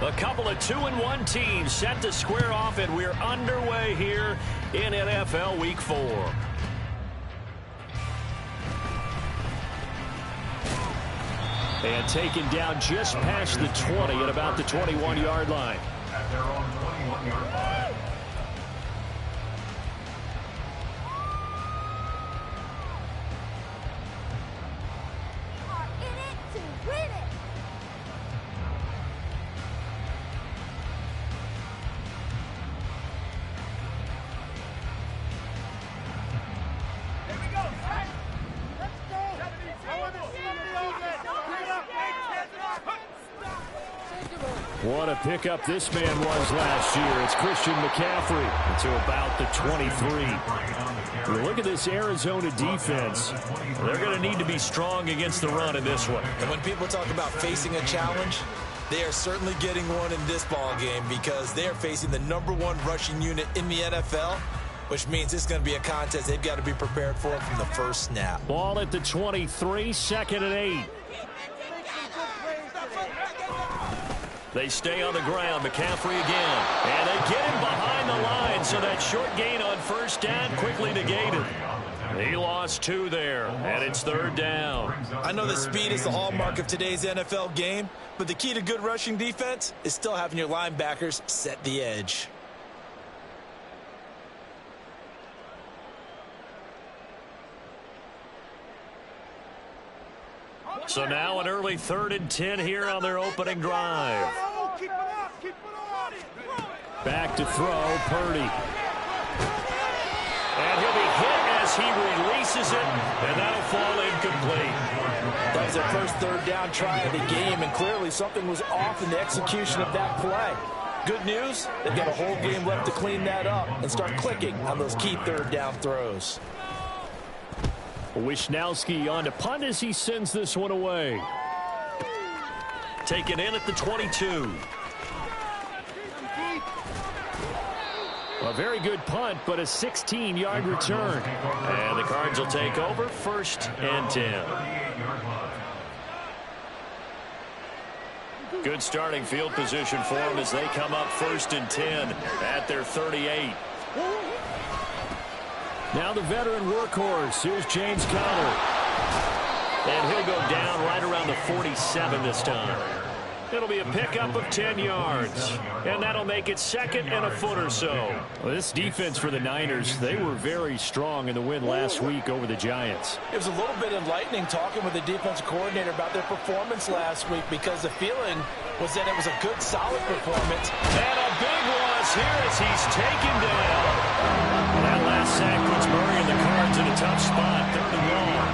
A couple of 2-1 teams set to square off, and we're underway here in NFL Week 4. And taken down just past the 20 at about the 21-yard line. At their own 21-yard line. What a pickup this man was last year. It's Christian McCaffrey to about the 23. Look at this Arizona defense. They're going to need to be strong against the run in this one. And when people talk about facing a challenge, they are certainly getting one in this ball game because they are facing the #1 rushing unit in the NFL, which means it's going to be a contest they've got to be prepared for from the first snap. Ball at the 23, 2nd and 8. They stay on the ground. McCaffrey again. And they get him behind the line, so that short gain on first down quickly negated. He lost 2 there, and it's 3rd down. I know that speed is the hallmark of today's NFL game, but the key to good rushing defense is still having your linebackers set the edge. So now an early 3rd and 10 here on their opening drive. Back to throw, Purdy. And he'll be hit as he releases it, and that'll fall incomplete. That was their first 3rd down try of the game, and clearly something was off in the execution of that play. Good news, they've got a whole game left to clean that up and start clicking on those key 3rd down throws. Wishnowski on to punt as he sends this one away. Taken in at the 22. A very good punt, but a 16-yard return. And the Cards will take over 1st and 10. Good starting field position for them as they come up 1st and 10 at their 38. Now the veteran workhorse. Here's James Conner. And he'll go down right around the 47 this time. It'll be a pickup of 10 yards. And that'll make it 2nd and a foot or so. Well, this defense for the Niners, they were very strong in the win last week over the Giants. It was a little bit enlightening talking with the defensive coordinator about their performance last week because the feeling was that it was a good, solid performance. And a big loss here as he's taken down. That last sack puts Murray and the Cards in a tough spot. 3rd and long.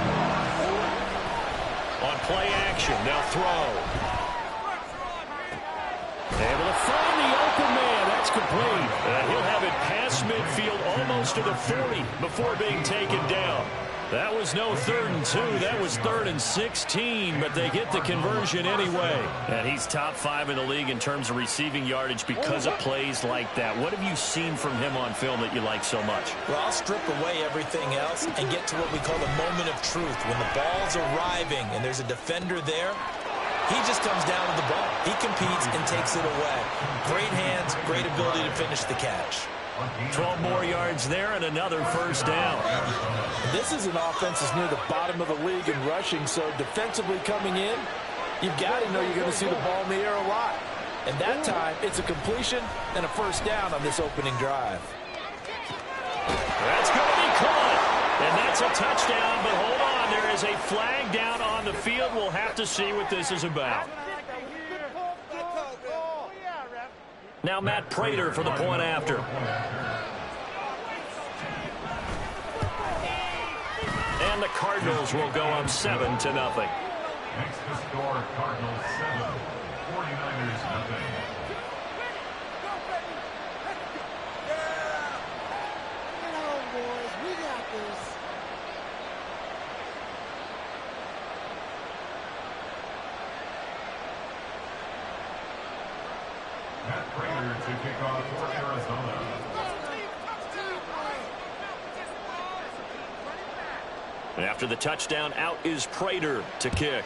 On play action, they'll throw. Able to find the open man. That's complete. And he'll have it past midfield almost to the 40 before being taken down. That was no 3rd and 2. That was 3rd and 16, but they get the conversion anyway. And he's top 5 in the league in terms of receiving yardage because of plays like that. What have you seen from him on film that you like so much? Well, I'll strip away everything else and get to what we call the moment of truth. When the ball's arriving and there's a defender there, he just comes down with the ball. He competes and takes it away. Great hands, great ability to finish the catch. 12 more yards there and another 1st down. This is an offense that's near the bottom of the league in rushing, so defensively coming in, you've got to know you're going to see the ball in the air a lot. And that time, it's a completion and a 1st down on this opening drive. That's going to be caught. And that's a touchdown, but hold on. There is a flag down on the field. We'll have to see what this is about. Now Matt Prater for the point after. And the Cardinals will go up 7-0. Next to score, Cardinals 7, 49ers 0. Matt Prater to kick off for Arizona. After the touchdown, out is Prater to kick.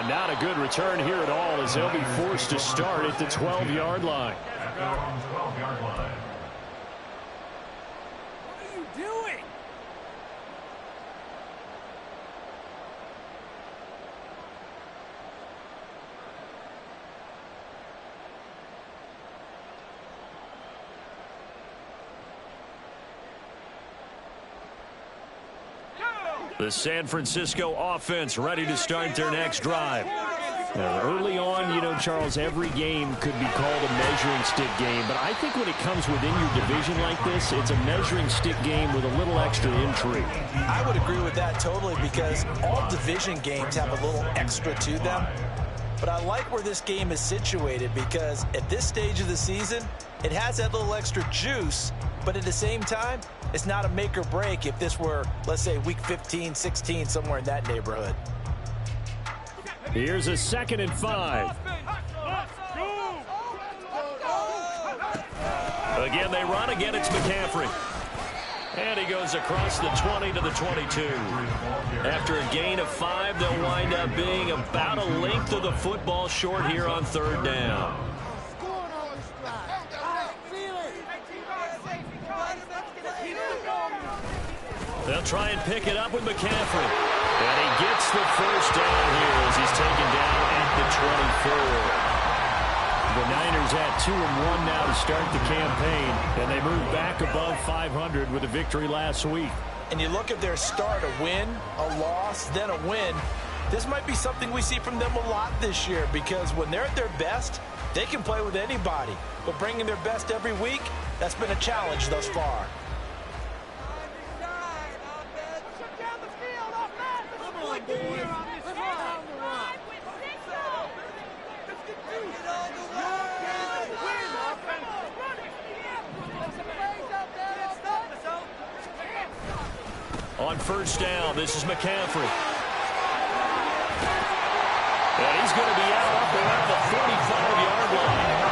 And not a good return here at all, as they'll be forced to start at the 12-yard line. At their own 12-yard line. What are you doing? The San Francisco offense ready to start their next drive. Now, early on, you know, Charles, every game could be called a measuring stick game, but I think when it comes within your division like this, it's a measuring stick game with a little extra intrigue. I would agree with that totally, because all division games have a little extra to them. But I like where this game is situated, because at this stage of the season, it has that little extra juice, but at the same time, it's not a make or break if this were, let's say, week 15, 16, somewhere in that neighborhood. Here's a 2nd and 5. Again, they run. Again, it's McCaffrey. And he goes across the 20 to the 22. After a gain of 5, they'll wind up being about a length of the football short here on 3rd down. They'll try and pick it up with McCaffrey. And he gets the first down here as he's taken down at the 24. The Niners at 2-1 now to start the campaign, and they move back above 500 with a victory last week. And you look at their start, a win, a loss, then a win. This might be something we see from them a lot this year, because when they're at their best, they can play with anybody. But bringing their best every week, that's been a challenge thus far. On 1st down, this is McCaffrey. And he's going to be out up around the 45-yard line.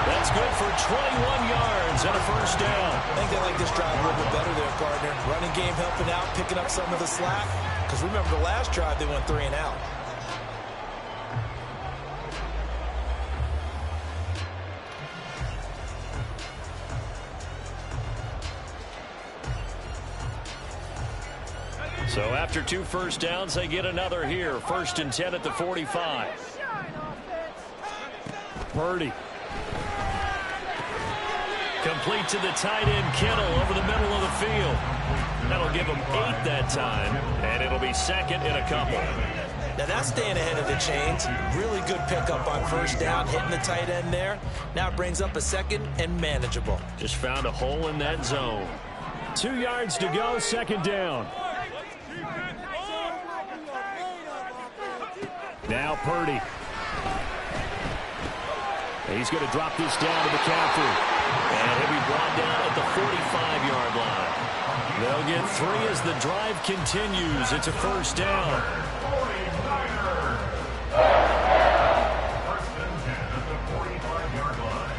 That's good for 21 yards and a 1st down. I think they like this drive a little bit better there, partner. Running game helping out, picking up some of the slack. Because remember, the last drive, they went 3 and out. So after 2 first downs, they get another here. 1st and 10 at the 45. Purdy. Complete to the tight end, Kittle, over the middle of the field. That'll give them 8 that time, and it'll be 2nd and a couple. Now that's staying ahead of the chains. Really good pickup on 1st down, hitting the tight end there. Now it brings up a 2nd and manageable. Just found a hole in that zone. 2 yards to go, 2nd down. Now Purdy. He's going to drop this down to McCaffrey. And he'll be brought down at the 45-yard line. They'll get 3 as the drive continues. It's a 1st down. 1st and 10 at the 45-yard line.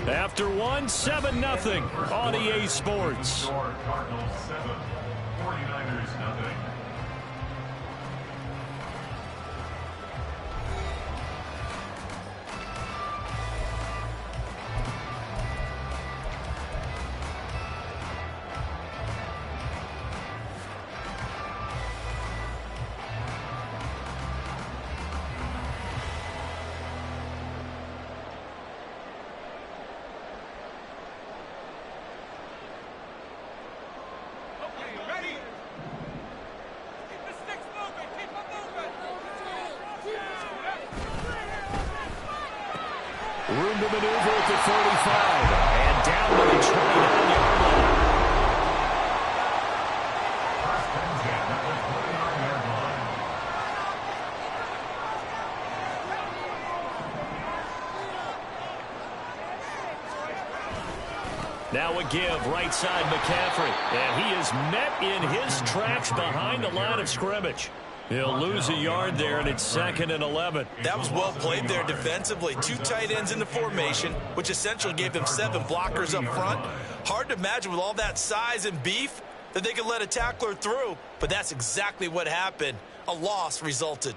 After 1, 7-0 on EA Sports. Cardinals 7, 49ers nothing. Room to maneuver at the 45 and down to the 29-yard line. 1st and 10 at the 29-yard line. Now a give, right side McCaffrey. And he is met in his tracks behind the line of scrimmage. He'll lose a yard there, and it's 2nd and 11. That was well played there defensively. 2 tight ends in the formation, which essentially gave them 7 blockers up front. Hard to imagine with all that size and beef that they could let a tackler through, but that's exactly what happened. A loss resulted.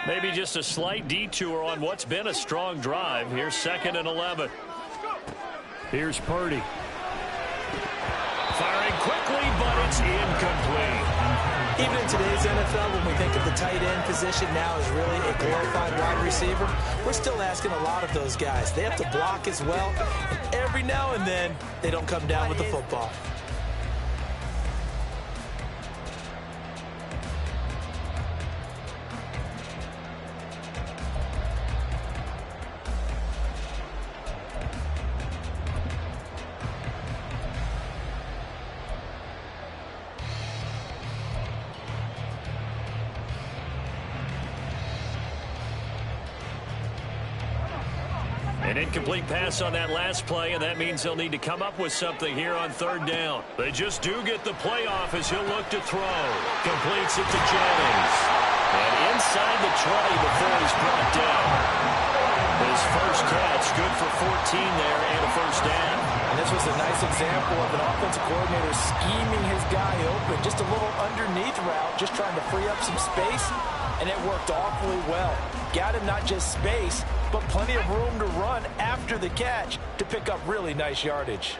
Maybe just a slight detour on what's been a strong drive. Here's 2nd and 11. Here's Purdy. Firing quickly, but it's incomplete. Even in today's NFL, when we think of the tight end position now as really a glorified wide receiver, we're still asking a lot of those guys. They have to block as well, and every now and then, they don't come down with the football. An incomplete pass on that last play, and that means they'll need to come up with something here on 3rd down. They just do get the play off as he'll look to throw. Completes it to Jennings. And inside the 20 before he's brought down. His first catch, good for 14 there and a first down. And this was a nice example of an offensive coordinator scheming his guy open. Just a little underneath route, just trying to free up some space, and it worked awfully well. Got him not just space, but plenty of room to run after the catch to pick up really nice yardage.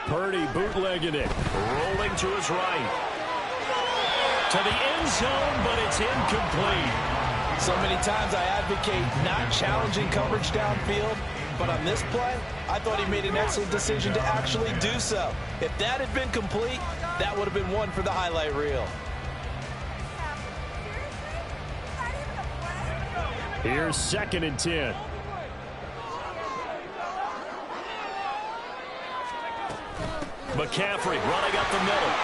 Purdy bootlegging it, rolling to his right. To the end zone, but it's incomplete. So many times I advocate not challenging coverage downfield, but on this play, I thought he made an excellent decision to actually do so. If that had been complete, that would have been one for the highlight reel. Here's 2nd and 10. McCaffrey running up the middle.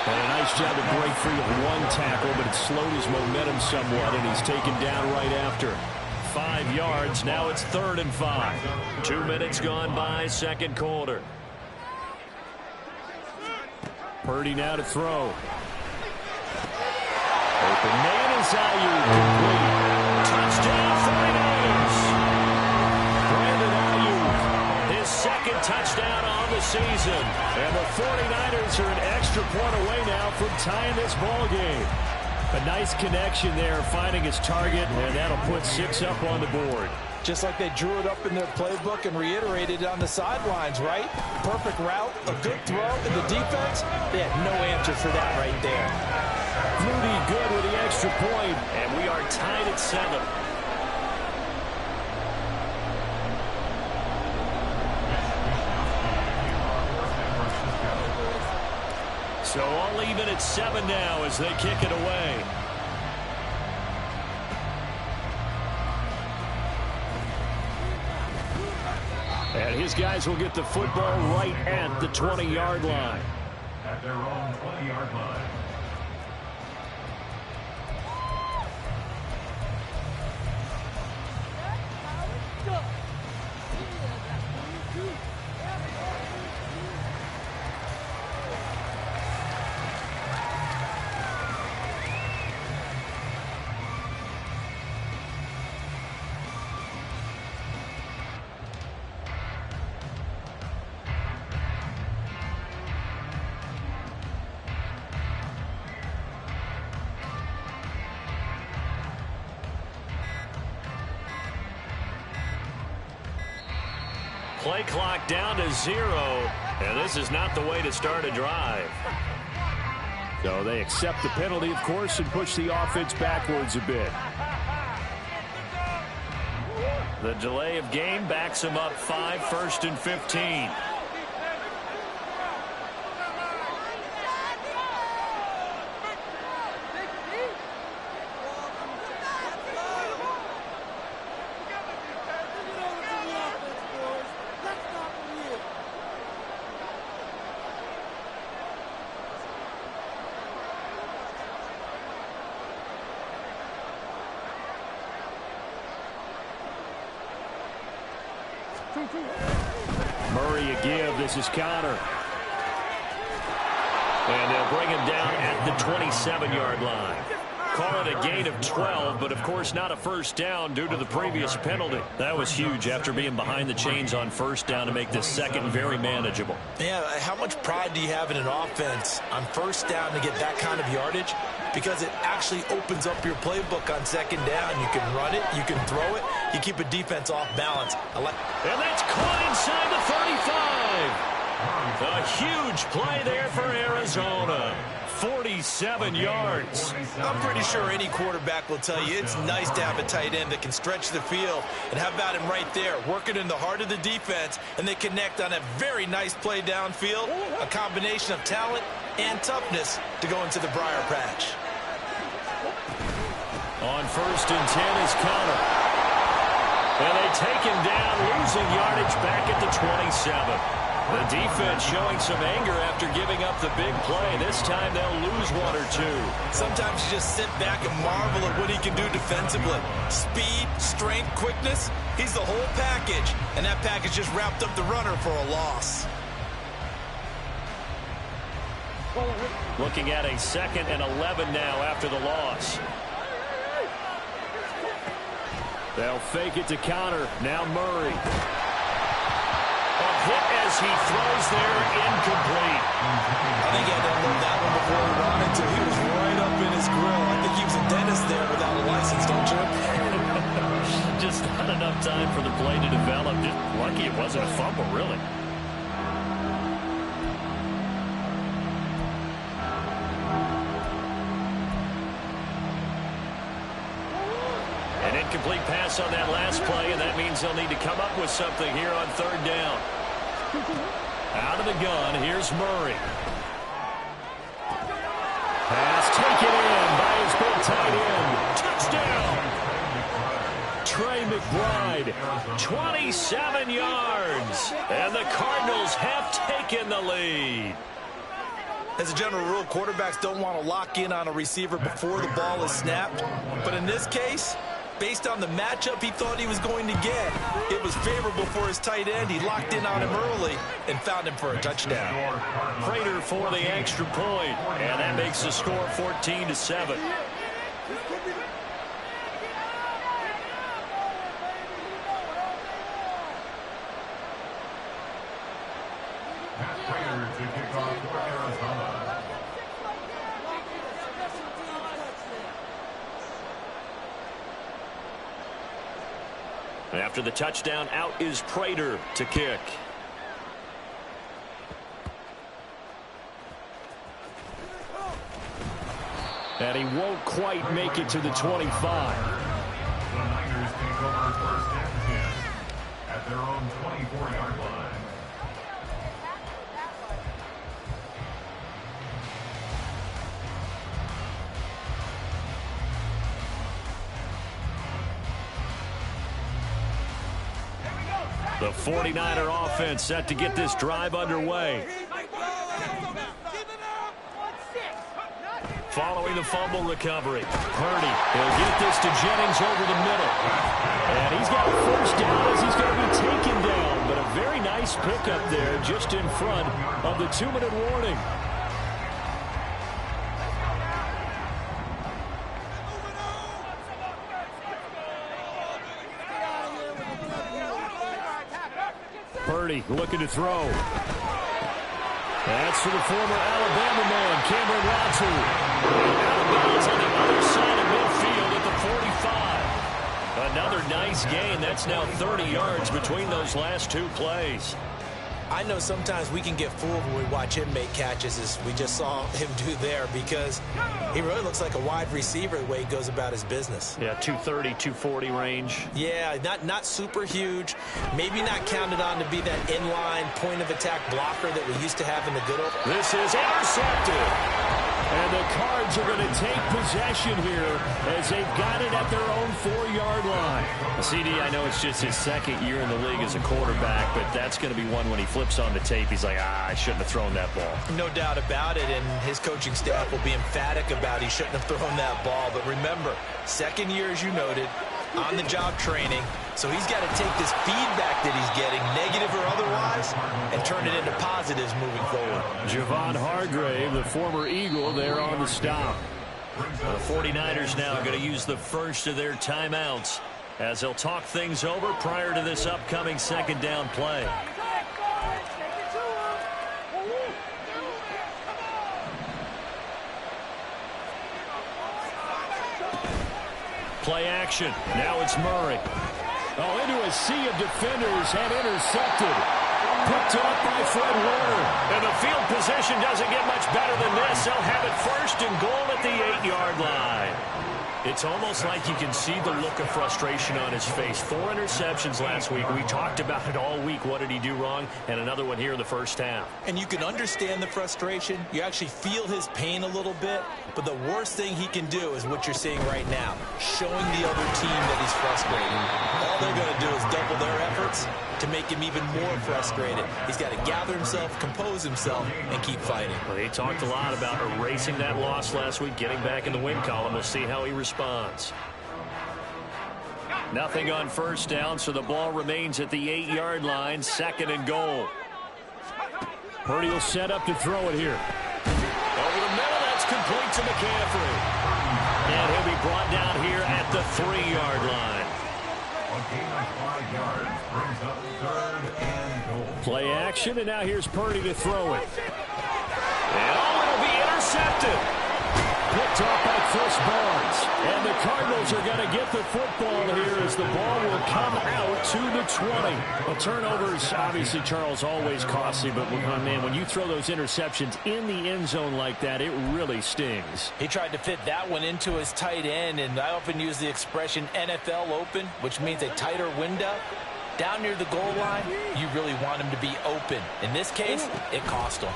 And a nice job to break free of one tackle, but it slowed his momentum somewhat, and he's taken down right after. 5 yards. Now it's 3rd and 5. 2 minutes gone by, 2nd quarter. Purdy now to throw. Open man is Ayuk, complete. Touchdown 49ers. Brandon Ayuk, his 2nd touchdown on the season. And the 49ers are an extra point away now from tying this ball game. A nice connection there, finding his target, and that'll put 6 up on the board. Just like they drew it up in their playbook and reiterated it on the sidelines, right? Perfect route, a good throw, and the defense, they had no answer for that right there. Moody good with the extra point, and we are tied at 7. So all even at 7 now as they kick it away. And his guys will get the football right at the 20-yard line. At their own 20-yard line. Play clock down to 0, and this is not the way to start a drive. So they accept the penalty, of course, and push the offense backwards a bit. The delay of game backs them up 5, 1st and 15. Murray a give. This is Connor. And they'll bring him down at the 27-yard line. Call it a gain of 12, but of course not a first down due to the previous penalty. That was huge after being behind the chains on first down to make this second very manageable. Yeah, how much pride do you have in an offense on first down to get that kind of yardage? Because it actually opens up your playbook on second down. You can run it, you can throw it, you keep a defense off balance. And that's caught inside the 35. A huge play there for Arizona. 47 yards. I'm pretty sure any quarterback will tell you it's nice to have a tight end that can stretch the field. And how about him right there, working in the heart of the defense, and they connect on a very nice play downfield, a combination of talent and toughness to go into the briar patch. On 1st and 10 is Connor. And they take him down, losing yardage back at the 27. The defense showing some anger after giving up the big play. This time they'll lose one or two. Sometimes you just sit back and marvel at what he can do defensively. Speed, strength, quickness, he's the whole package. And that package just wrapped up the runner for a loss. Looking at a 2nd and 11 now after the loss. They'll fake it to Connor. Now Murray. A hit as he throws there, incomplete. I think he had to unload that one before he wanted to. He was right up in his grill. I think he was a dentist there without a license, don't you? Just not enough time for the play to develop. Just lucky it wasn't a fumble, really. An incomplete pass on that last play, and that means they'll need to come up with something here on 3rd down. Out of the gun, here's Murray. Pass taken in by his big tight end. Touchdown! Trey McBride, 27 yards. And the Cardinals have taken the lead. As a general rule, quarterbacks don't want to lock in on a receiver before the ball is snapped. But in this case, based on the matchup he thought he was going to get, it was favorable for his tight end. He locked in on him early and found him for a touchdown. Prater for the extra point, and that makes the score 14-7. Prater to kick off for Arizona. After the touchdown, out is Prater to kick. And he won't quite make it to the 25. The Niners take over 1st and 10 at their own 24-yard line. The 49er offense set to get this drive underway. Following the fumble recovery, Purdy, he'll get this to Jennings over the middle. And he's got a first down as he's going to be taken down. But a very nice pickup there just in front of the 2-minute warning. Purdy looking to throw. That's for the former Alabama man, Cameron Latu. Out of bounds on the other side of midfield at the 45. Another nice gain. That's now 30 yards between those last two plays. I know sometimes we can get fooled when we watch him make catches, as we just saw him do there, because he really looks like a wide receiver the way he goes about his business. Yeah, 230, 240 range. Yeah, not super huge. Maybe not counted on to be that inline point-of-attack blocker that we used to have in the good old... This is intercepted. And the Cards are going to take possession here as they've got it at their own 4-yard line. CD, I know it's just his second year in the league as a quarterback, but that's going to be one when he flips on the tape. He's like, I shouldn't have thrown that ball. No doubt about it, and his coaching staff will be emphatic about he shouldn't have thrown that ball. But remember, second year, as you noted, on-the-job training. So he's got to take this feedback that he's getting, negative or otherwise, and turn it into positives moving forward. Javon Hargrave, the former Eagle, there on the stop. The 49ers now going to use the first of their timeouts as they'll talk things over prior to this upcoming second down play. Play action. Now it's Murray. Oh, into a sea of defenders and intercepted. Picked up by Fred Warner. And the field position doesn't get much better than this. They'll have it first and goal at the 8-yard line. It's almost like you can see the look of frustration on his face. 4 interceptions last week. We talked about it all week. What did he do wrong? And another one here in the first half. And you can understand the frustration. You actually feel his pain a little bit. But the worst thing he can do is what you're seeing right now, showing the other team that he's frustrated. All they're going to do is double their efforts to make him even more frustrated. He's got to gather himself, compose himself, and keep fighting. Well, they talked a lot about erasing that loss last week, getting back in the win column. We'll see how he responds. Nothing on first down, so the ball remains at the 8-yard line, second and goal. Purdy will set up to throw it here. Over the middle, that's complete to McCaffrey. And he'll be brought down here at the 3-yard line. On 5 yards, brings up third and goal. Play action, and now here's Purdy to throw it. And it'll be intercepted. Picked off by Chris Barnes. And the Cardinals are going to get the football here as the ball will come out to the 20. Well, turnovers, obviously, Charles, always costly. But, man, when you throw those interceptions in the end zone like that, it really stings. He tried to fit that one into his tight end, and I often use the expression NFL open, which means a tighter window. Down near the goal line, you really want him to be open. In this case, it cost him.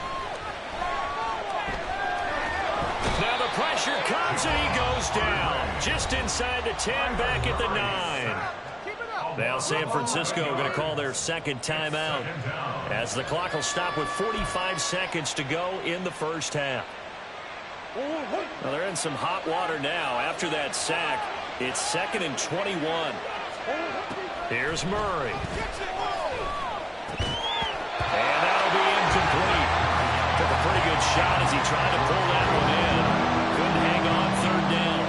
Now the pressure comes and he goes down. Just inside the 10, back at the 9. Now San Francisco going to call their second timeout as the clock will stop with 45 seconds to go in the first half. Well, they're in some hot water now. After that sack, it's 2nd and 21. Here's Murray. And that'll be incomplete. Took a pretty good shot as he tried to pull that one in. Couldn't hang on, 3rd down.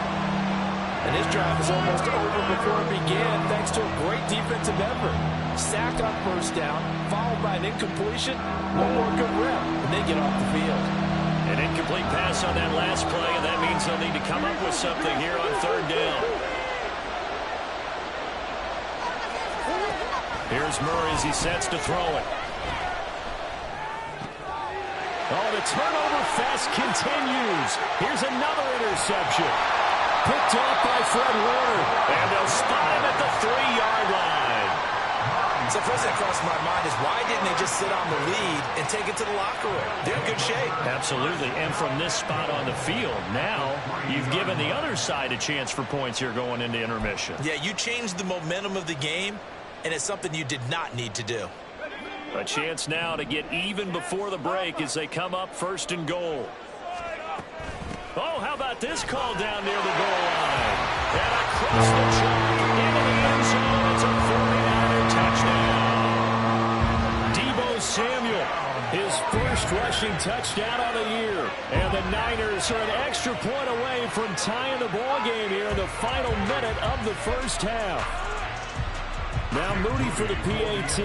And his drive is almost over before it began, thanks to a great defensive effort. Sack on first down, followed by an incompletion. One more good rep, and they get off the field. An incomplete pass on that last play, and that means they'll need to come up with something here on 3rd down. Here's Murray as he sets to throw it. Oh, the turnover fest continues. Here's another interception. Picked off by Fred Warner. And they'll spot him at the 3-yard line. So first that crossed my mind is why didn't they just sit on the lead and take it to the locker room? They're in good shape. Absolutely. And from this spot on the field, now you've given the other side a chance for points here going into intermission. Yeah, you changed the momentum of the game, and it's something you did not need to do. A chance now to get even before the break as they come up 1st and goal. Oh, how about this call down near the goal line? And across the track into the end zone. It's a 49er touchdown. Deebo Samuel, his first rushing touchdown of the year. And the Niners are an extra point away from tying the ball game here in the final minute of the first half. Now Moody for the PAT.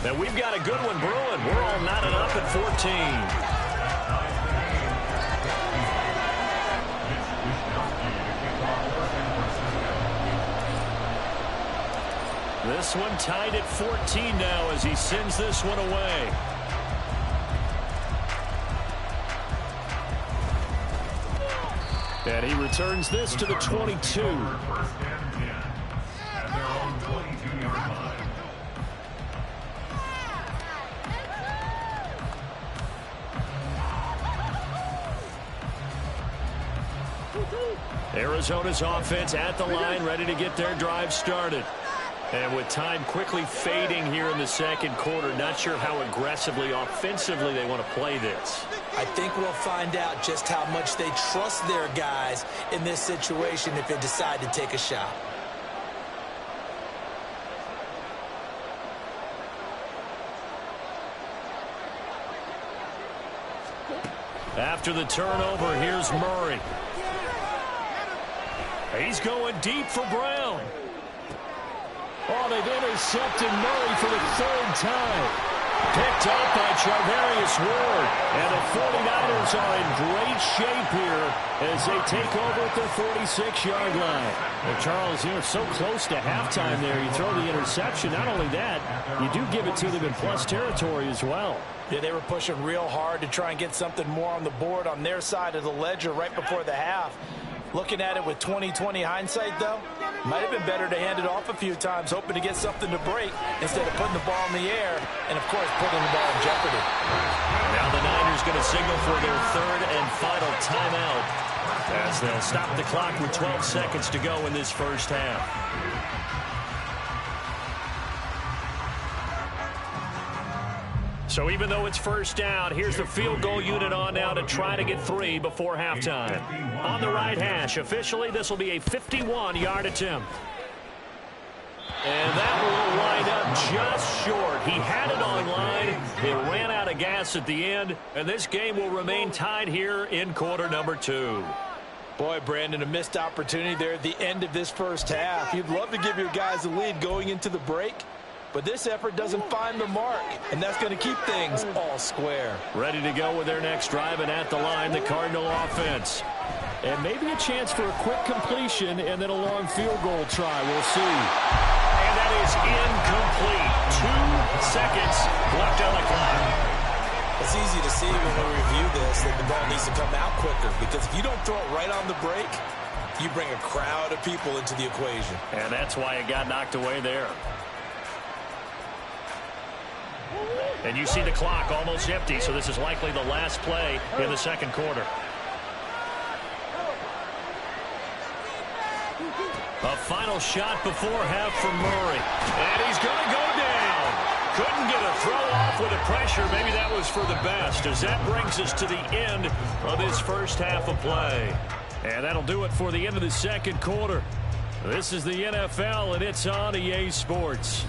And we've got a good one brewing. We're all knotted up at 14. This one tied at 14 now as he sends this one away. And he returns this to the 22. Arizona's offense at the line, ready to get their drive started. And with time quickly fading here in the second quarter, not sure how aggressively, offensively they want to play this. I think we'll find out just how much they trust their guys in this situation if they decide to take a shot. After the turnover, here's Murray. He's going deep for Brown. Oh, they've intercepted Murray for the third time. Picked up by Charvarius Ward. And the 49ers are in great shape here as they take over at their 46-yard line. Well, Charles, you're so close to halftime there. You throw the interception. Not only that, you do give it to them in plus territory as well. Yeah, they were pushing real hard to try and get something more on the board on their side of the ledger right before the half. Looking at it with 20/20 hindsight, though, might have been better to hand it off a few times, hoping to get something to break instead of putting the ball in the air and, of course, putting the ball in jeopardy. Now the Niners going to signal for their third and final timeout as they'll stop the clock with 12 seconds to go in this first half. So even though it's first down, here's the field goal unit on now to try to get 3 before halftime. On the right hash, officially, this will be a 51-yard attempt. And that will wind up just short. He had it on line. It ran out of gas at the end, and this game will remain tied here in quarter number 2. Boy, Brandon, a missed opportunity there at the end of this first half. You'd love to give your guys a lead going into the break, but this effort doesn't find the mark, and that's going to keep things all square. Ready to go with their next drive, and at the line, the Cardinal offense. And maybe a chance for a quick completion and then a long field goal try. We'll see. And that is incomplete. 2 seconds left on the clock. It's easy to see when we review this that the ball needs to come out quicker, because if you don't throw it right on the break, you bring a crowd of people into the equation. And that's why it got knocked away there. And you see the clock almost empty, so this is likely the last play in the second quarter. A final shot before half from Murray. And he's going to go down. Couldn't get a throw off with the pressure. Maybe that was for the best, as that brings us to the end of this first half of play. And that'll do it for the end of the second quarter. This is the NFL, and it's on EA Sports.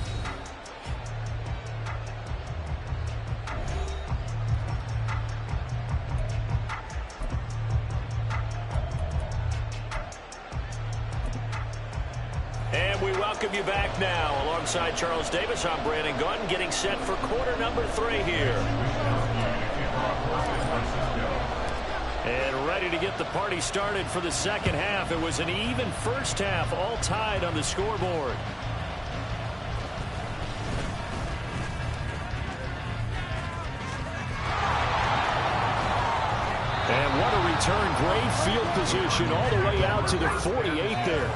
And we welcome you back now. Alongside Charles Davis, I'm Brandon Gaudin, getting set for quarter number 3 here. And ready to get the party started for the second half. It was an even first half, all tied on the scoreboard. And what a return. Great field position all the way out to the 48 there.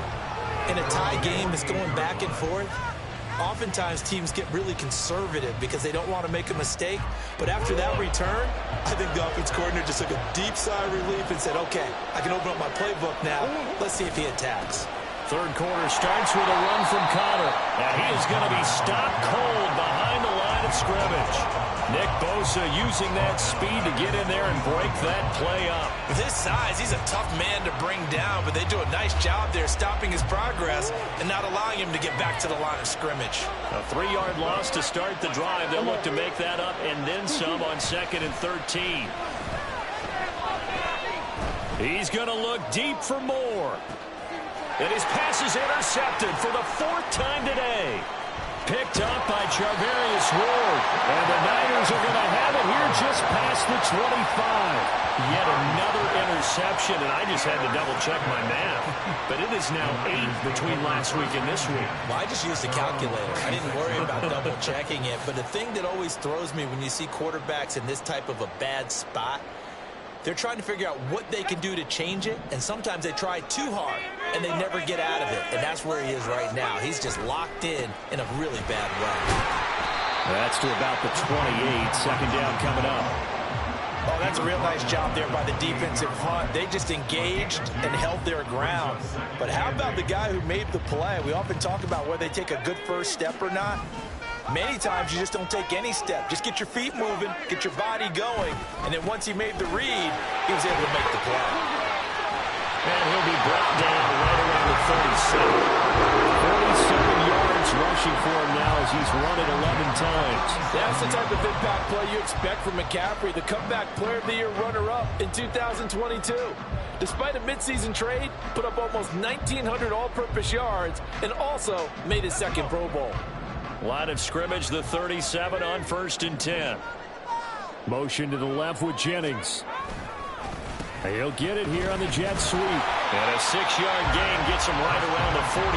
In a tie game that's going back and forth, oftentimes teams get really conservative because they don't want to make a mistake. But after that return, I think the offense coordinator just took a deep sigh of relief and said, okay, I can open up my playbook now. Let's see if he attacks. Third quarter starts with a run from Connor. And he is going to be stopped cold behind the line of scrimmage. Nick Bosa using that speed to get in there and break that play up. With his size, he's a tough man to bring down, but they do a nice job there stopping his progress and not allowing him to get back to the line of scrimmage. A 3-yard loss to start the drive. They'll look to make that up and then some on 2nd and 13. He's going to look deep for more. And his pass is intercepted for the 4th time today. Picked up by Charvarius Ward. And the Niners are going to have it here just past the 25. Yet another interception, and I just had to double-check my math. But it is now 8 between last week and this week. Well, I just used a calculator. I didn't worry about double-checking it. But the thing that always throws me when you see quarterbacks in this type of a bad spot, they're trying to figure out what they can do to change it, and sometimes they try too hard, and they never get out of it. And that's where he is right now. He's just locked in a really bad way. That's to about the 28. Second down coming up. Oh, that's a real nice job there by the defensive front. They just engaged and held their ground. But how about the guy who made the play? We often talk about whether they take a good first step or not. Many times you just don't take any step. Just get your feet moving, get your body going, and then once he made the read, he was able to make the play. And he'll be brought down right around the 37. 47 yards rushing for him now as he's run it 11 times. That's the type of impact play you expect from McCaffrey, the comeback player of the year runner-up in 2022. Despite a midseason trade, put up almost 1,900 all-purpose yards and also made his second Pro Bowl. Line of scrimmage, the 37 on 1st and 10. Motion to the left with Jennings. He'll get it here on the jet sweep. And a 6-yard gain gets him right around the 43.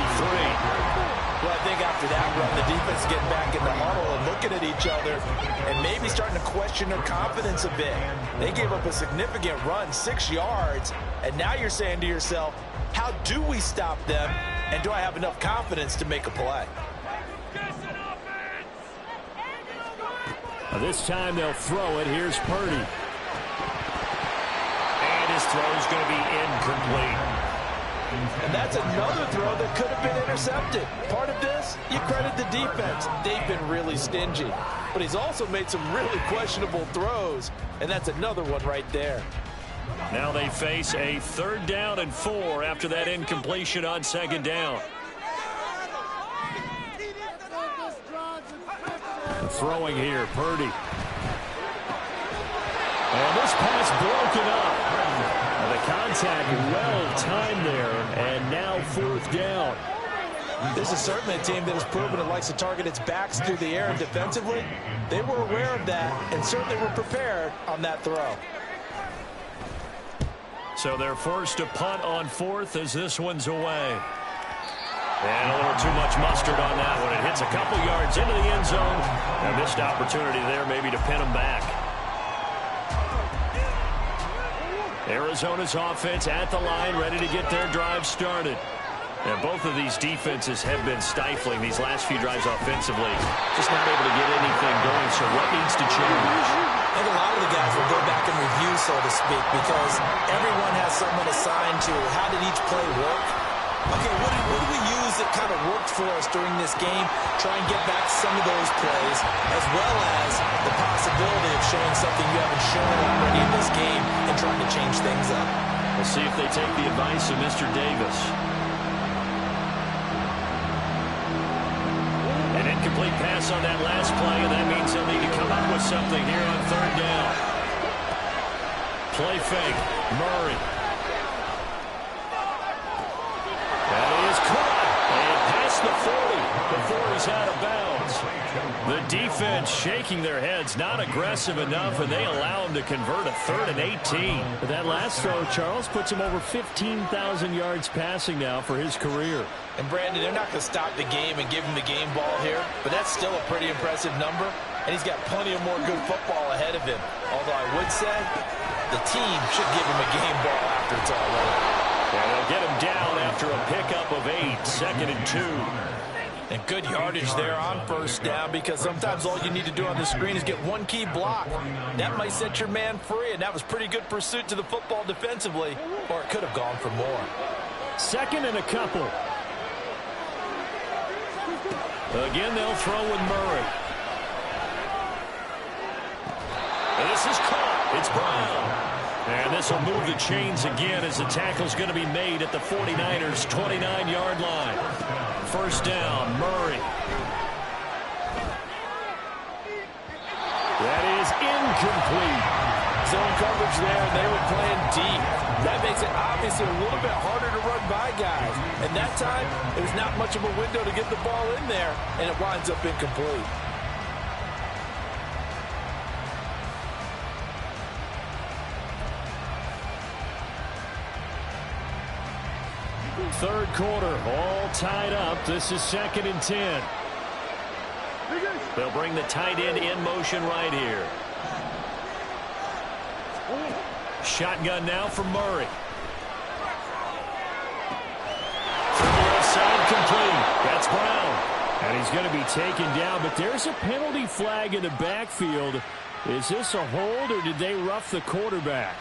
Well, I think after that run, the defense getting back in the huddle and looking at each other and maybe starting to question their confidence a bit. They gave up a significant run, 6 yards, and now you're saying to yourself, how do we stop them, and do I have enough confidence to make a play? This time they'll throw it. Here's Purdy. His throw is going to be incomplete. And that's another throw that could have been intercepted. Part of this, you credit the defense. They've been really stingy. But he's also made some really questionable throws, and that's another one right there. Now they face a 3rd down and 4 after that incompletion on 2nd down. Throwing here, Purdy. And this pass broken up. The contact well timed there, and now 4th down. This is certainly a team that has proven it likes to target its backs through the air and defensively. They were aware of that and certainly were prepared on that throw. So they're forced to punt on 4th as this one's away. And a little too much mustard on that one. It hits a couple yards into the end zone. A missed opportunity there maybe to pin them back. Arizona's offense at the line, ready to get their drive started. And both of these defenses have been stifling these last few drives offensively. Just not able to get anything going, so what needs to change? I think a lot of the guys will go back and review, so to speak, because everyone has someone assigned to how did each play work. Okay, what did we use that kind of worked for us during this game? Try and get back some of those plays, as well as the possibility of showing something you haven't shown already in this game and trying to change things up. We'll see if they take the advice of Mr. Davis. An incomplete pass on that last play, and that means they'll need to come up with something here on 3rd down. Play fake, Murray. That is caught, and past the 40 before he's out of bounds. The defense shaking their heads, not aggressive enough, and they allow him to convert a 3rd and 18. But that last throw, Charles, puts him over 15,000 yards passing now for his career. And Brandon, they're not going to stop the game and give him the game ball here, but that's still a pretty impressive number, and he's got plenty of more good football ahead of him. Although I would say the team should give him a game ball after it's all over. And they'll get him down after a pickup of 8, 2nd and 2. And good yardage there on 1st down, because sometimes all you need to do on the screen is get one key block. That might set your man free, and that was pretty good pursuit to the football defensively, or it could have gone for more. 2nd and a couple. Again, they'll throw with Murray. And this is caught. It's Brown. And this will move the chains again as the tackle's going to be made at the 49ers' 29-yard line. 1st down, Murray. That is incomplete. Zone coverage there, and they were playing deep. That makes it obviously a little bit harder to run by guys. And that time, it was not much of a window to get the ball in there, and it winds up incomplete. Third quarter, all tied up. This is 2nd and 10. They'll bring the tight end in motion right here. Shotgun now for Murray. From the left side, complete. That's Brown. And he's going to be taken down, but there's a penalty flag in the backfield. Is this a hold, or did they rough the quarterback?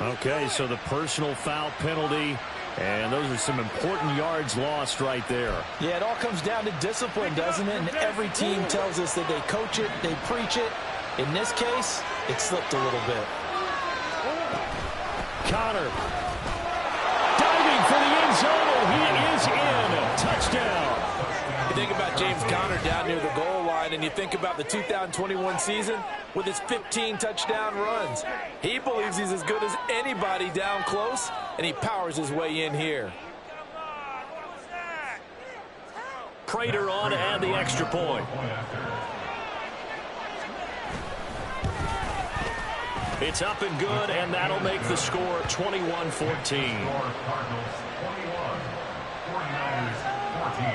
Okay, so the personal foul penalty And those are some important yards lost right there. Yeah, it all comes down to discipline, doesn't it? And every team tells us that they coach it, they preach it. In this case, it slipped a little bit. Conner diving for the end zone, and he is in. Touchdown. You think about James Conner down near the goal line, and you think about the 2021 season with his 15 touchdown runs. He believes he's as good as anybody down close, and he powers his way in here. Prater on to add the extra point. It's up and good, and that'll make the score 21-14. Cardinals 21, 49ers 14.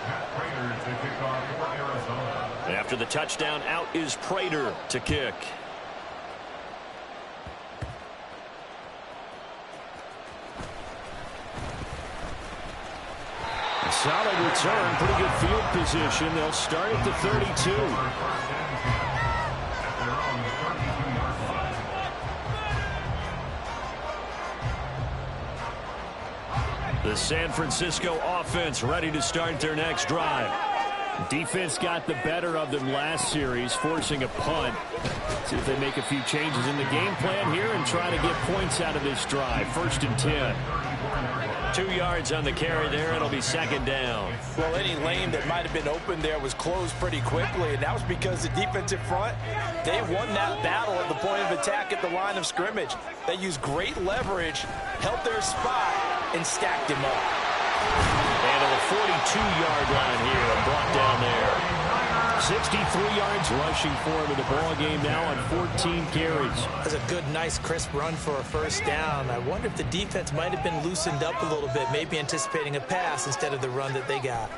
Matt Prater to kick off for Arizona. After the touchdown, out is Prater to kick. A solid return, pretty good field position. They'll start at the 32. The San Francisco offense ready to start their next drive. Defense got the better of them last series, forcing a punt. See if they make a few changes in the game plan here and try to get points out of this drive. 1st and 10. 2 yards on the carry there. It'll be 2nd down. Well, any lane that might have been open there was closed pretty quickly, and that was because the defensive front, they won that battle at the point of attack at the line of scrimmage. They used great leverage, held their spot, and stacked him up. And to the 42-yard line here and brought down there. 63 yards rushing for him in the ball game now on 14 carries. That's a good, nice, crisp run for a 1st down. I wonder if the defense might have been loosened up a little bit, maybe anticipating a pass instead of the run that they got.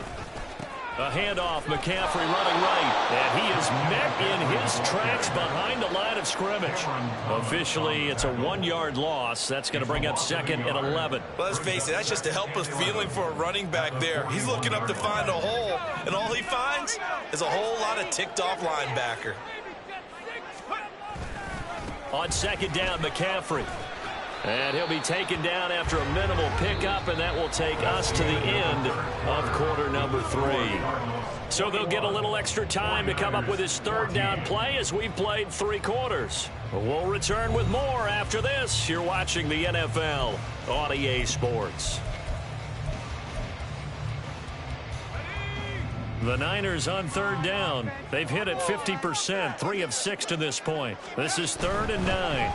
A handoff, McCaffrey running right, and he is met in his tracks behind the line of scrimmage. Officially, it's a 1-yard loss. That's going to bring up 2nd and 11. Well, let's face it, that's just a helpless feeling for a running back there. He's looking up to find a hole, and all he finds is a whole lot of ticked-off linebacker. On 2nd down, McCaffrey. And he'll be taken down after a minimal pickup, and that will take us to the end of quarter number 3. So they'll get a little extra time to come up with his 3rd down play as we've played 3 quarters. We'll return with more after this. You're watching the NFL on EA Sports. The Niners on 3rd down. They've hit it 50%, 3 of 6 to this point. This is 3rd and 9.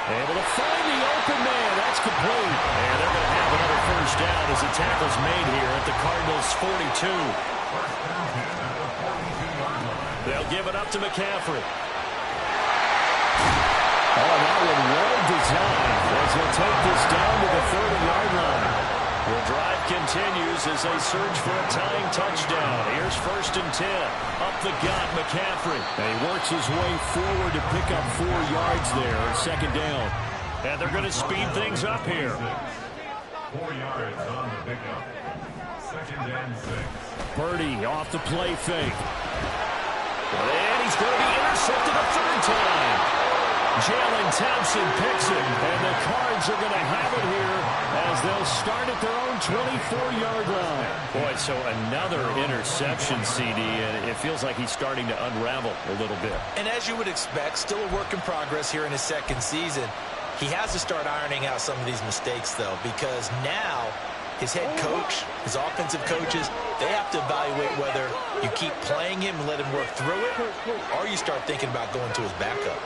Able to find the open man. That's complete. And they're going to have another 1st down as the tackle's made here at the Cardinals' 42. They'll give it up to McCaffrey. Oh, that one well designed as he'll take this down to the 30-yard line. The drive continues as they search for a tying touchdown. Here's 1st and 10. Up the gut, McCaffrey. And he works his way forward to pick up 4 yards there on 2nd down. And they're going to speed things up here. 4 yards on the pickup. 2nd and 6. Purdy off the play fake. And he's going to be intercepted a 3rd time. Jalen Thompson picks it, and the Cards are going to have it here as they'll start at their own 24-yard line. Boy, so another interception, CD, and it feels like he's starting to unravel a little bit. And as you would expect, still a work in progress here in his 2nd season. He has to start ironing out some of these mistakes, though, because now his head coach, his offensive coaches, they have to evaluate whether you keep playing him and let him work through it, or you start thinking about going to his backup.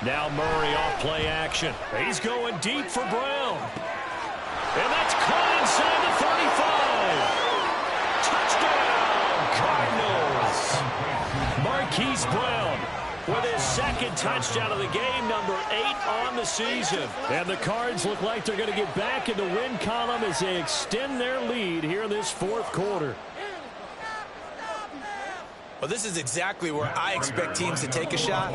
Now Murray off play action. He's going deep for Brown. And that's caught inside the 35. Touchdown, Cardinals. Marquise Brown with his 2nd touchdown of the game, number 8 on the season. And the Cards look like they're going to get back in the win column as they extend their lead here in this 4th quarter. Well, this is exactly where I expect teams to take a shot.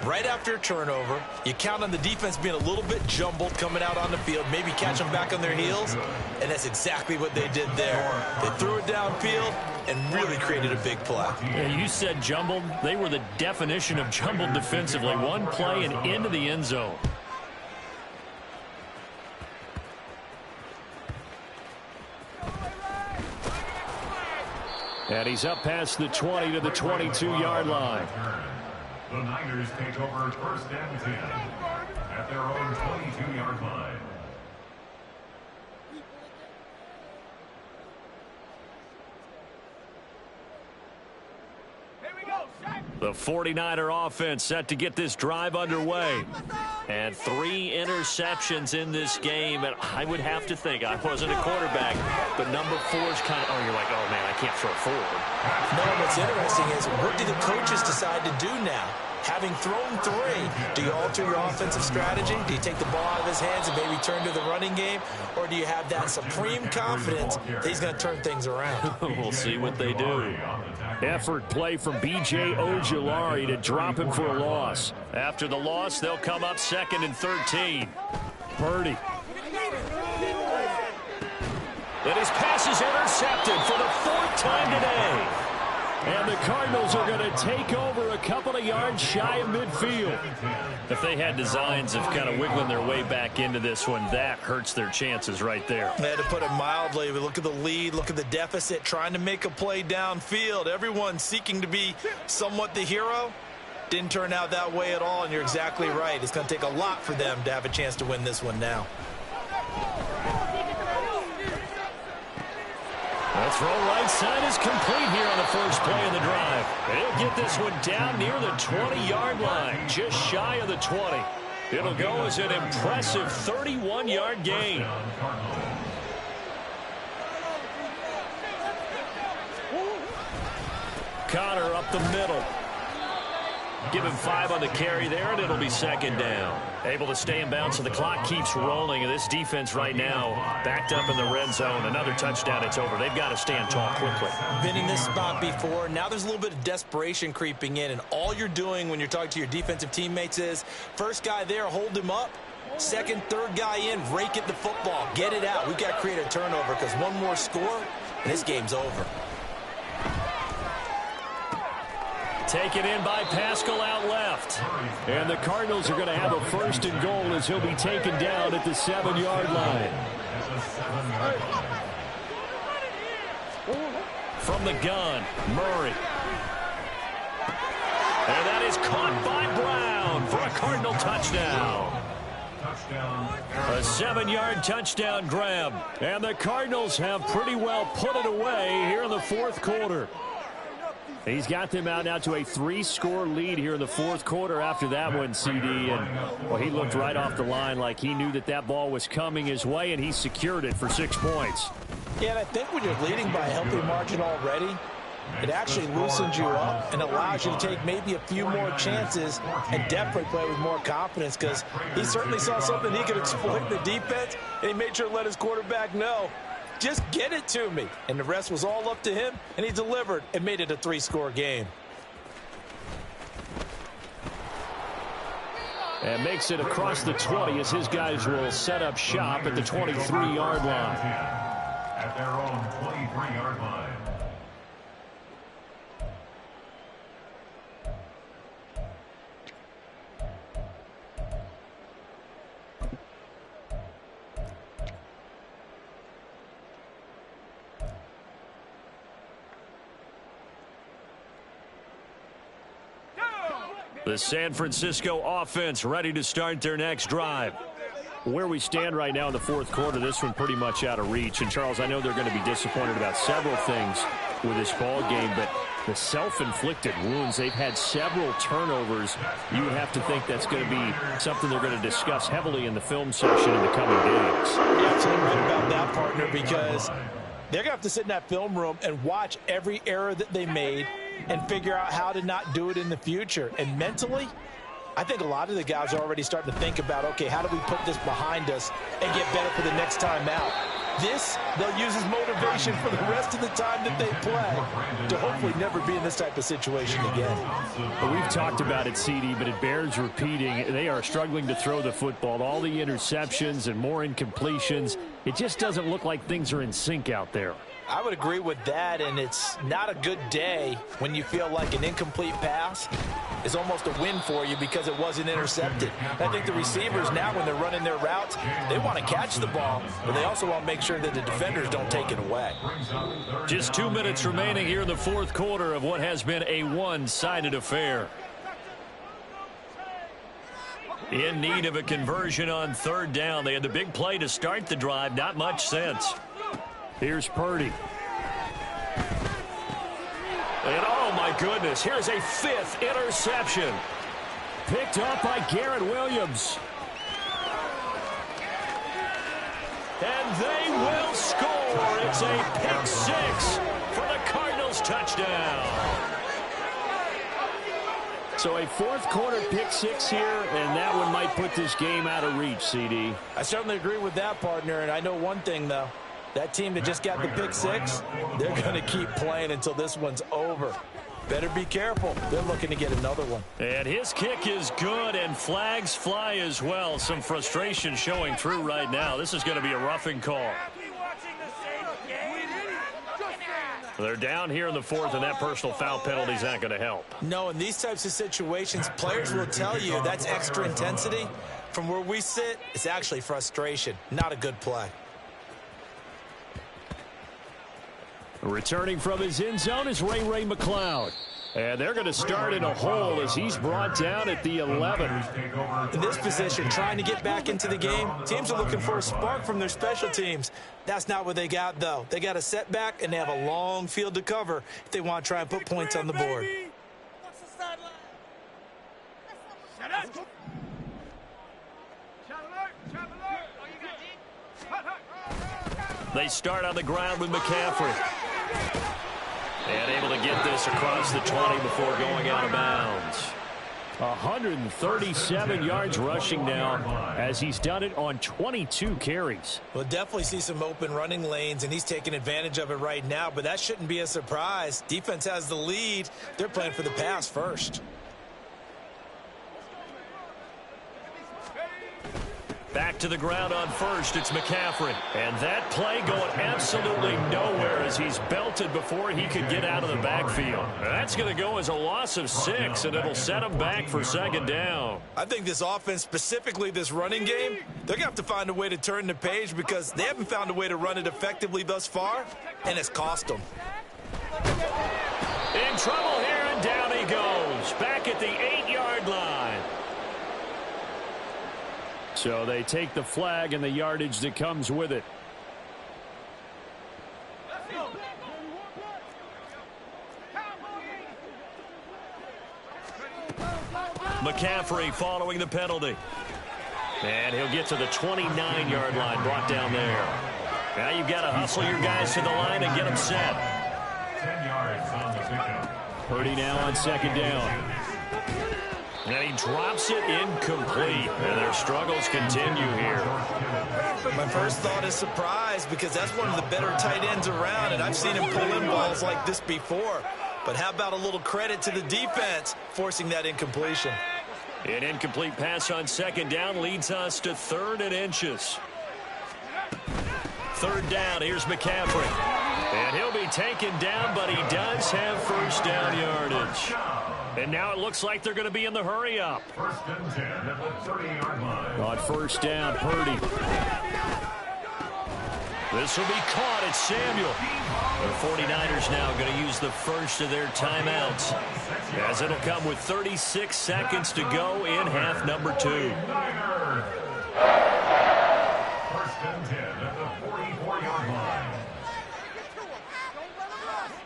Right after a turnover, you count on the defense being a little bit jumbled coming out on the field, maybe catch them back on their heels, and that's exactly what they did there. They threw it downfield, and really created a big play. Yeah, you said jumbled. They were the definition of jumbled defensively. One play and into the end zone. And he's up past the 20 to the 22-yard line. The Niners take over first and 10 at their own 22-yard line. The 49er offense set to get this drive underway. And 3 interceptions in this game. And I would have to think, I wasn't a quarterback, but number 4 is kind of, you're like, oh, man, I can't throw forward. No, what's interesting is, what do the coaches decide to do now? Having thrown 3, do you alter your offensive strategy? Do you take the ball out of his hands and maybe turn to the running game? Or do you have that supreme confidence that he's going to turn things around? We'll see what they do. Effort play from B.J. Ojulari to drop him for a loss. After the loss, they'll come up 2nd and 13. Purdy. And his pass is intercepted for the 4th time today. And the Cardinals are going to take over a couple of yards shy of midfield. If they had designs of kind of wiggling their way back into this one, that hurts their chances right there. They had to put it mildly. We look at the lead, look at the deficit, trying to make a play downfield. Everyone seeking to be somewhat the hero. Didn't turn out that way at all, and you're exactly right. It's going to take a lot for them to have a chance to win this one now. The throw right side is complete here on the first play of the drive. He'll get this one down near the 20-yard line, just shy of the 20. It'll go as an impressive 31-yard gain. Connor up the middle. Give him 5 on the carry there, and it'll be 2nd down. Able to stay in bounds, so the clock keeps rolling. And this defense right now backed up in the red zone. Another touchdown, it's over. They've got to stand tall quickly. Been in this spot before. Now there's a little bit of desperation creeping in, and all you're doing when you're talking to your defensive teammates is, first guy there, hold him up. Second, third guy in, rake at the football. Get it out. We've got to create a turnover, because one more score, and this game's over. Taken in by Pascal out left. And the Cardinals are going to have a 1st and goal as he'll be taken down at the 7-yard line. From the gun, Murray. And that is caught by Brown for a Cardinal touchdown. A 7-yard touchdown grab. And the Cardinals have pretty well put it away here in the 4th quarter. He's got them out now to a 3-score lead here in the 4th quarter after that one, CD. And, well, he looked right off the line like he knew that that ball was coming his way, and he secured it for 6 points. Yeah, and I think when you're leading by a healthy margin already, it actually loosens you up and allows you to take maybe a few more chances and definitely play with more confidence, because he certainly saw something he could exploit in the defense, and he made sure to let his quarterback know, just get it to me. And the rest was all up to him, and he delivered and made it a 3-score game. And makes it across the 20 as his guys will set up shop at the 23-yard line. At their own 23-yard line. The San Francisco offense ready to start their next drive. Where we stand right now in the 4th quarter, this one pretty much out of reach. And, Charles, I know they're going to be disappointed about several things with this ball game, but the self-inflicted wounds, they've had several turnovers. You would have to think that's going to be something they're going to discuss heavily in the film session in the coming days. You're absolutely right about that, partner, because they're going to have to sit in that film room and watch every error that they made and figure out how to not do it in the future. And mentally, I think a lot of the guys are already starting to think about, okay, how do we put this behind us and get better for the next time out? This, they'll use as motivation for the rest of the time that they play to hopefully never be in this type of situation again. Well, we've talked about it, CD, but it bears repeating. They are struggling to throw the football. All the interceptions and more incompletions. It just doesn't look like things are in sync out there. I would agree with that, and it's not a good day when you feel like an incomplete pass is almost a win for you because it wasn't intercepted. I think the receivers now, when they're running their routes, they want to catch the ball, but they also want to make sure that the defenders don't take it away. Just 2 minutes remaining here in the fourth quarter of what has been a one-sided affair. In need of a conversion on third down. They had the big play to start the drive. Not much sense. Here's Purdy. And oh my goodness, here's a fifth interception. Picked up by Garrett Williams. And they will score. It's a pick six for the Cardinals touchdown. So a fourth quarter pick six here, and that one might put this game out of reach, CD. I certainly agree with that, partner, and I know one thing, though. That team that just got the pick six, they're going to keep playing until this one's over. Better be careful. They're looking to get another one. And his kick is good, and flags fly as well. Some frustration showing through right now. This is going to be a roughing call. They're down here in the fourth, and that personal foul penalty is not going to help. No, in these types of situations, players will tell you that's extra intensity. From where we sit, it's actually frustration. Not a good play. Returning from his end zone is Ray McCloud. And they're going to start in a hole as he's brought down at the 11. In this position, trying to get back into the game, teams are looking for a spark from their special teams. That's not what they got, though. They got a setback, and they have a long field to cover if they want to try and put points on the board. They start on the ground with McCaffrey. And able to get this across the 20 before going out of bounds. 137 yards rushing now as he's done it on 22 carries. We'll definitely see some open running lanes, and he's taking advantage of it right now, but that shouldn't be a surprise. Defense has the lead. They're playing for the pass first. Back to the ground on first, it's McCaffrey. And that play going absolutely nowhere as he's belted before he could get out of the backfield. That's going to go as a loss of 6, and it'll set him back for second down. I think this offense, specifically this running game, they're going to have to find a way to turn the page because they haven't found a way to run it effectively thus far, and it's cost them. In trouble here, and down he goes. Back at the 8-yard line. So they take the flag and the yardage that comes with it. McCaffrey following the penalty. And he'll get to the 29-yard line, brought down there. Now you've got to hustle your guys to the line and get them set. 10 yards on the pickup. Purdy now on second down. And he drops it incomplete. And their struggles continue here. My first thought is surprise because that's one of the better tight ends around, and I've seen him pull in balls like this before. But how about a little credit to the defense forcing that incompletion? An incomplete pass on second down leads us to 3rd and inches. Third down, here's McCaffrey. And he'll be taken down, but he does have first down yardage. And now it looks like they're going to be in the hurry-up. 1st and 10 at the 30-yard line. On first down, Purdy. This will be caught at Samuel. The 49ers now going to use the first of their timeouts, as it'll come with 36 seconds to go in half number 2. 1st and 10 at the 44-yard line.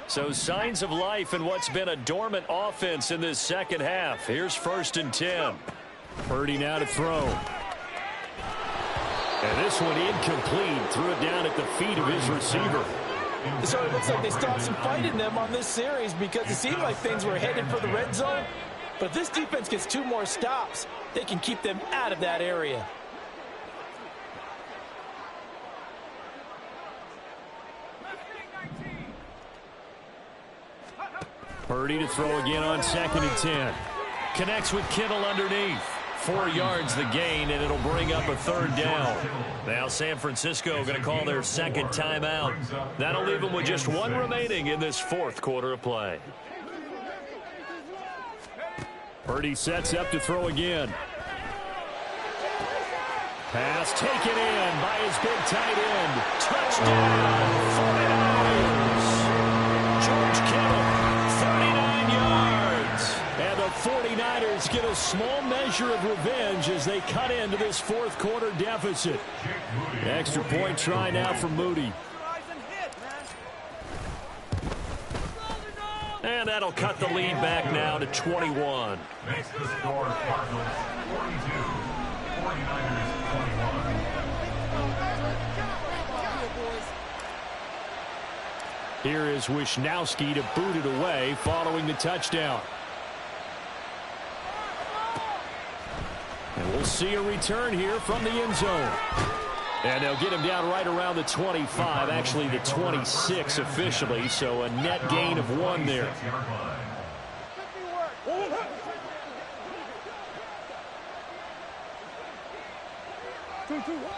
So signs of life in what's been a dormant offense in this second half. Here's 1st and 10. Purdy now to throw. And this one incomplete. Threw it down at the feet of his receiver. So it looks like they stopped some fight in them on this series because it seemed like things were headed for the red zone. But if this defense gets 2 more stops, they can keep them out of that area. Purdy to throw again on 2nd and 10. Connects with Kittle underneath. 4 yards the gain, and it'll bring up a 3rd down. Now San Francisco going to call their 2nd timeout. That'll leave them with just 1 remaining in this 4th quarter of play. Purdy sets up to throw again. Pass taken in by his big tight end. Touchdown, 49ers. George Kittle, 39 yards. And the 49ers get a small measure of revenge as they cut into this 4th quarter deficit. Extra point try now for Moody. And that'll cut the lead back now to 21. Makes the score Cardinals 42, 49ers 21. Here is Wisnowski to boot it away following the touchdown. And we'll see a return here from the end zone. And they'll get him down right around the 25, actually the 26 officially, so a net gain of 1 there.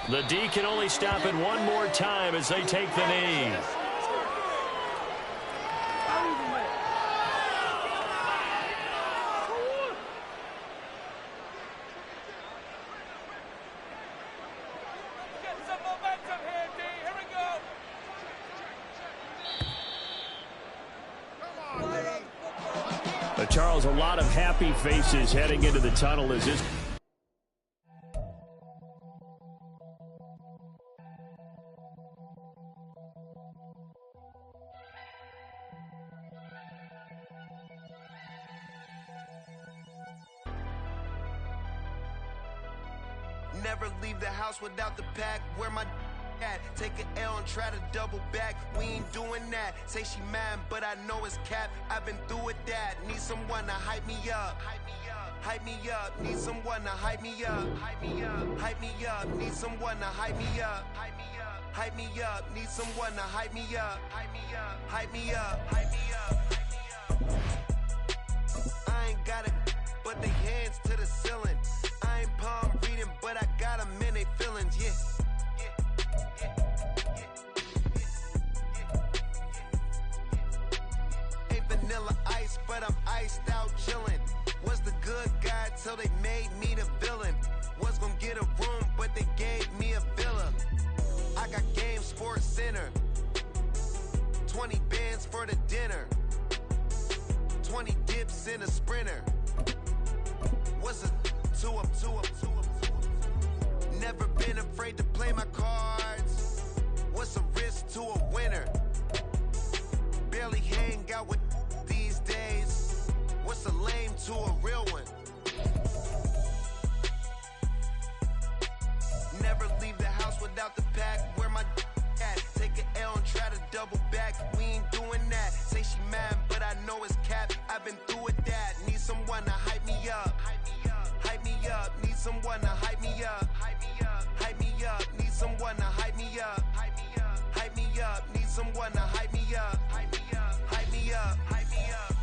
The D can only stop it 1 more time as they take the knee. Charles, a lot of happy faces heading into the tunnel as this. Never leave the house without the pack. Where my at? Take an L and try to double back. We ain't doing that. Say she mad, but I know it's cap. I've been through with that. Need someone to hype me up. Hype me up. Need someone to hype me up. Hype me up. Hype me up. Need someone to hype me up. Hype me up. Hype me up. Need someone to hype me up. Hype me up. Hype me up. Hype me up. I ain't got it, but they hands to the ceiling. I ain't palm reading, but I got them in they feelings. Yeah. Vanilla ice, but I'm iced out chillin'. Was the good guy till they made me the villain. Was gonna get a room, but they gave me a villa. I got Game Sports Center. 20 bands for the dinner. 20 dips in a sprinter. What's a 2 up? Never been afraid to play my cards. What's a risk to a winner? Barely hang out with these days. What's a lame to a real one? Never leave the house without the pack. Where my at? Take an L and try to double back. We ain't doing that. Say she mad, but I know it's cap. I've been through with that. Need someone to hype me up. Hype me up. Need someone to hype me up. Hype me up. Hype me up. Need someone to hype me up. Hype me up. Hype me up. Need someone to hype me up. Hype me up. Hype me up. Hype me up.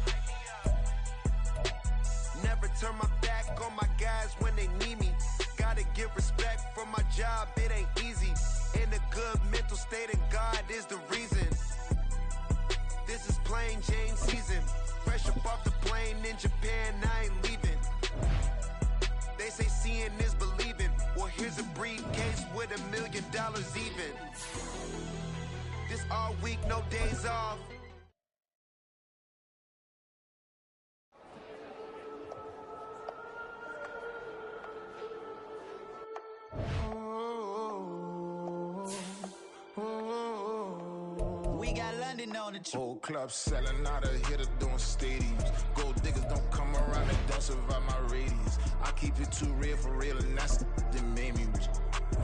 Never turn my back on my guys when they need me. Gotta give respect for my job, it ain't easy. In a good mental state and God is the reason. This is plain Jane season. Fresh up off the plane in Japan, I ain't leaving. They say seeing is believing. Well, here's a briefcase with $1 million even. This all week, no days off. We got London on the trip. Old club selling out of hitter doing stadiums. Gold diggers don't come around and don't survive my radius. I keep it too real for real, and that's that made me rich.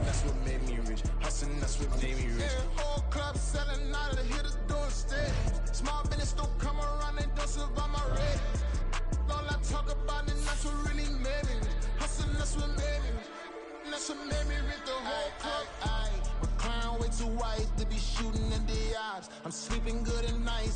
That's what made me rich. Hustling, that's what made me rich. Yeah, old club selling out of hitters doing stadiums. Small business don't come around and don't survive my radius. All I talk about and that's what really made me rich. Hustling, that's what made me rich. That's what made me rich. The whole club. My clown way too wise to be shooting in the eyes. I'm sleeping good at night.